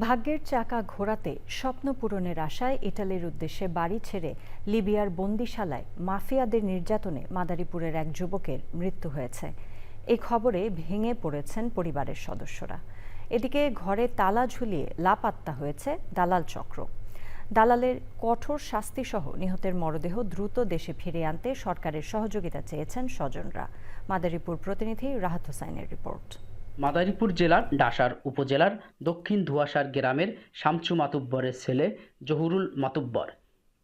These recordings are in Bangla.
ভাগ্যের চাকা ঘোরাতে স্বপ্ন পূরণের আশায় ইটালির উদ্দেশ্যে বাড়ি ছেড়ে লিবিয়ার বন্দিশালায় মাফিয়াদের নির্যাতনে মাদারীপুরের এক যুবকের মৃত্যু হয়েছে। এই খবরে ভেঙে পড়েছেন পরিবারের সদস্যরা। এদিকে ঘরে তালা ঝুলিয়ে লাপাত্তা হয়েছে দালাল চক্র। দালালের কঠোর শাস্তিসহ নিহতের মরদেহ দ্রুত দেশে ফিরিয়ে আনতে সরকারের সহযোগিতা চেয়েছেন স্বজনরা। মাদারীপুর প্রতিনিধি রাহাত হোসাইনের রিপোর্ট। মাদারীপুর জেলার ডাসার উপজেলার দক্ষিণ ধুয়াশার গ্রামের শামসু মাতুব্বরের ছেলে জহুরুল মাতুব্বর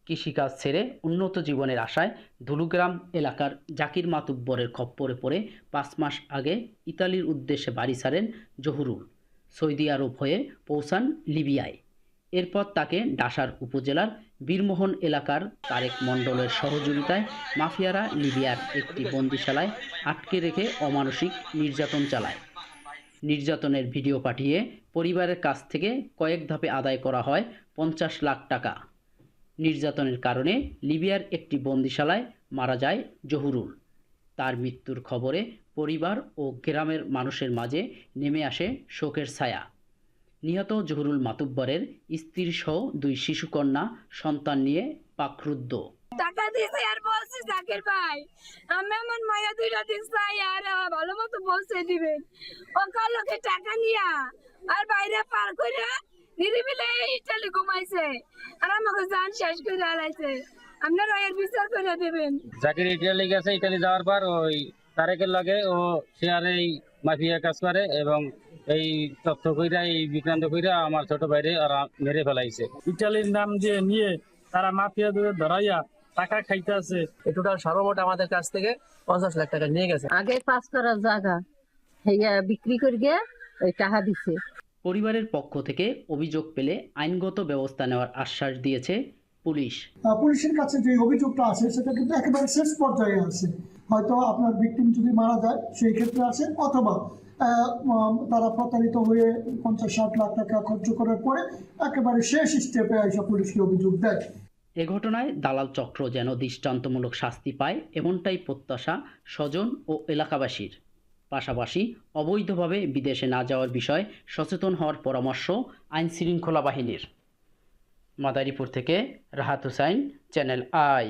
কৃষিকাজ ছেড়ে উন্নত জীবনের আশায় ধুলুগ্রাম এলাকার জাকির মাতুব্বরের খপ্পরে পড়ে 5 মাস আগে ইতালির উদ্দেশ্যে বাড়ি ছাড়েন জহুরুল। সৌদি আরব হয়ে পৌঁছান লিবিয়ায়। এরপর তাকে ডাসার উপজেলার বীরমোহন এলাকার তারেক মণ্ডলের সহযোগিতায় মাফিয়ারা লিবিয়ার একটি বন্দিশালায় আটকে রেখে অমানসিক নির্যাতন চালায়। নির্যাতনের ভিডিও পাঠিয়ে পরিবারের কাছ থেকে কয়েক ধাপে আদায় করা হয় 50 লাখ টাকা। নির্যাতনের কারণে লিবিয়ার একটি বন্দিশালায় মারা যায় জহুরুল। তার মৃত্যুর খবরে পরিবার ও গ্রামের মানুষের মাঝে নেমে আসে শোকের ছায়া। নিহত জহুরুল মাতুব্বরের স্ত্রী সহ 2 শিশুকন্যা সন্তান নিয়ে পাকরুদ্ধ। টাকা দিছে আর বলছি জাকির ভাই আমি আমার মায়া দুইটা দিছি আর ভালো মতো বলছে দিবেন ও কালকে টাকা নিয়া আর বাইরে পার করে নিরিবিলে ইটালি ঘুমাইছে আর আমাকে জান শেষ করে আলাইছে। আপনারা এর বিচার করে দেবেন। জাকির ইটালি গেছে, ইটালি যাওয়ার পর ওই তারেকের লগে ও শেয়ারে এই মাফিয়া কাজ করে এবং এই তথ্য কইরা এই বিক্রান্ত কইরা আমার ছোট ভাইরে আর মেরে ফেলাইছে। ইটালির নাম দিয়ে নিয়ে তারা মাফিয়াদের ধরাইয়া টাকা খাইতে আছে। টোটাল সর্বমোট আমাদের কাছ থেকে 50 লাখ টাকা নিয়ে গেছে। আগে 5 করার জায়গা বিক্রি করে গিয়ে ওই টাকা দিছে। পরিবারের পক্ষ থেকে অভিযোগ পেলে আইনগত ব্যবস্থা নেওয়ার আশ্বাস দিয়েছে পুলিশ। পুলিশের কাছে যে অভিযোগটা আছে সেটা কিন্তু একেবারে শেষ পর্যায়ে আছে। হয়তো আপনার ভিকটিম যদি মারা যায় সেই ক্ষেত্রে আছে, অথবা তারা প্রতারিত হয়ে 50-60 লাখ টাকা খরচ করার পরে একেবারে শেষ স্টেপে এসে পুলিশকে অভিযোগ দেয়। এ ঘটনায় দালাল চক্র যেন দৃষ্টান্তমূলক শাস্তি পায় এমনটাই প্রত্যাশা স্বজন ও এলাকাবাসীর। পাশাপাশি অবৈধভাবে বিদেশে না যাওয়ার বিষয়ে সচেতন হওয়ার পরামর্শ আইন শৃঙ্খলা বাহিনীর। মাদারীপুর থেকে রাহাত হোসাইন, চ্যানেল আই।